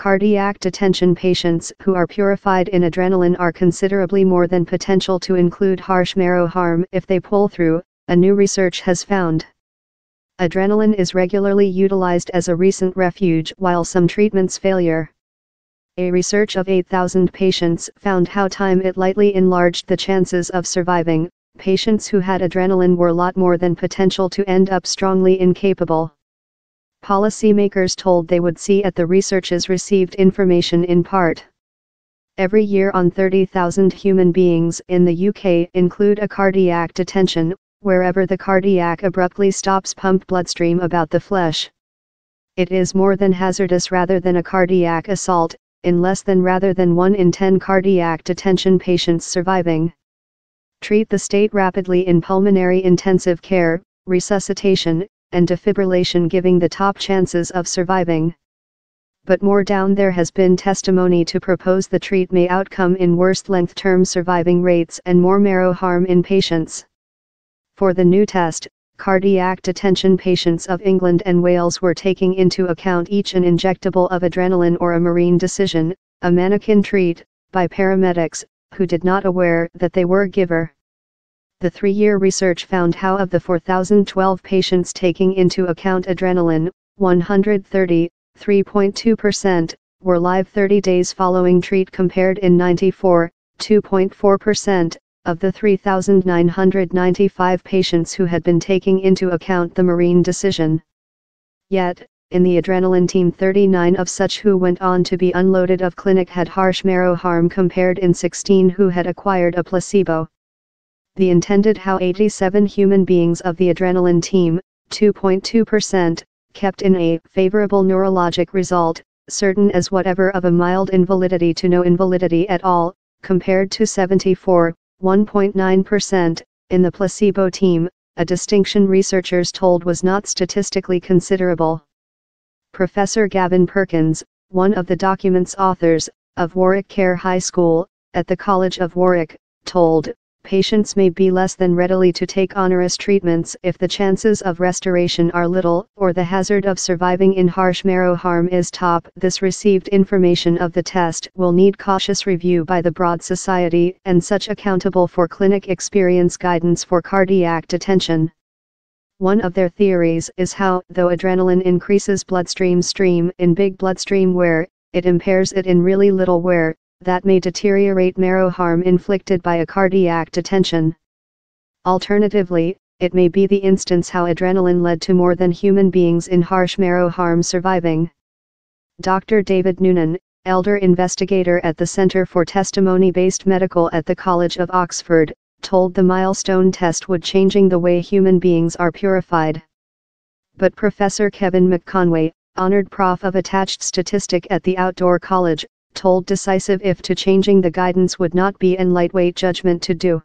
Cardiac detention patients who are purified in adrenaline are considerably more than potential to include harsh marrow harm if they pull through, a new research has found. Adrenalin is regularly utilized as a recent refuge while some treatments failure. A research of 8,000 patients found how time it lightly enlarged the chances of surviving. Patients who had adrenaline were lot more than potential to end up strongly incapable. Policymakers told they would see at the researchers received information in part. Every year on 30,000 human beings in the UK include a cardiac detention, wherever the cardiac abruptly stops pump bloodstream about the flesh. It is more than hazardous rather than a cardiac assault, in less than rather than 1 in 10 cardiac detention patients surviving. Treat the state rapidly in pulmonary intensive care, resuscitation, and defibrillation giving the top chances of surviving. But more down there has been testimony to propose the treat may outcome in worse length-term surviving rates and more marrow harm in patients. For the new test, cardiac detention patients of England and Wales were taking into account each an injectable of adrenaline or a marine decision, a mannequin treat, by paramedics, who did not aware that they were giver. The 3-year research found how of the 4,012 patients taking into account adrenaline, 130, 3.2%, were live 30 days following treat compared in 94, 2.4%, of the 3,995 patients who had been taking into account the marine decision. Yet, in the adrenaline team 39 of such who went on to be unloaded of clinic had harsh marrow harm compared in 16 who had acquired a placebo. The intended how 87 human beings of the adrenaline team, 2.2%, kept in a favorable neurologic result, certain as whatever of a mild invalidity to no invalidity at all, compared to 74, 1.9%, in the placebo team, a distinction researchers told was not statistically considerable. Professor Gavin Perkins, one of the document's authors, of Warwick Care High School, at the College of Warwick, told, patients may be less than readily to take onerous treatments if the chances of restoration are little, or the hazard of surviving in harsh marrow harm is top. This received information of the test will need cautious review by the broad society and such accountable for clinic experience guidance for cardiac detention. One of their theories is how, though adrenaline increases bloodstream stream in big bloodstream wear, it impairs it in really little wear, that may deteriorate marrow harm inflicted by a cardiac detention. Alternatively, it may be the instance how adrenaline led to more than human beings in harsh marrow harm surviving. Dr. David Noonan, elder investigator at the Center for Testimony-Based Medical at the College of Oxford, told the milestone test would changing the way human beings are purified. But Professor Kevin McConway, honored prof of attached statistic at the Outdoor College, told Decisive if to changing the guidance would not be an lightweight judgment to do.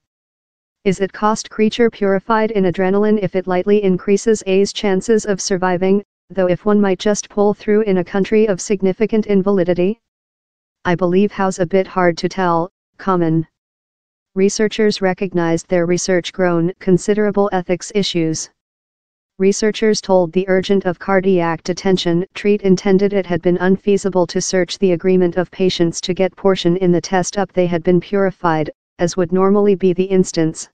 Is it cost creature purified in adrenaline if it lightly increases A's chances of surviving, though if one might just pull through in a country of significant invalidity? I believe how's a bit hard to tell, common. Researchers recognized their research grown considerable ethics issues. Researchers told the urgent of cardiac detention treat intended it had been unfeasible to search the agreement of patients to get portion in the test up they had been purified, as would normally be the instance.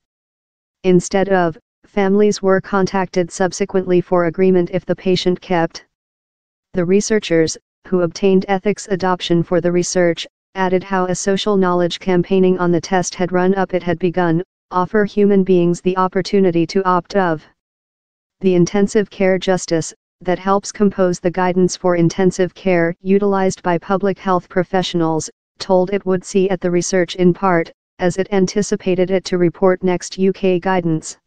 Instead of, families were contacted subsequently for agreement if the patient kept. The researchers, who obtained ethics adoption for the research, added how a social knowledge campaigning on the test had run up it had begun, offer human beings the opportunity to opt of. The intensive care justice, that helps compose the guidance for intensive care utilized by public health professionals, told it would see at the research in part, as it anticipated it to report next UK guidance.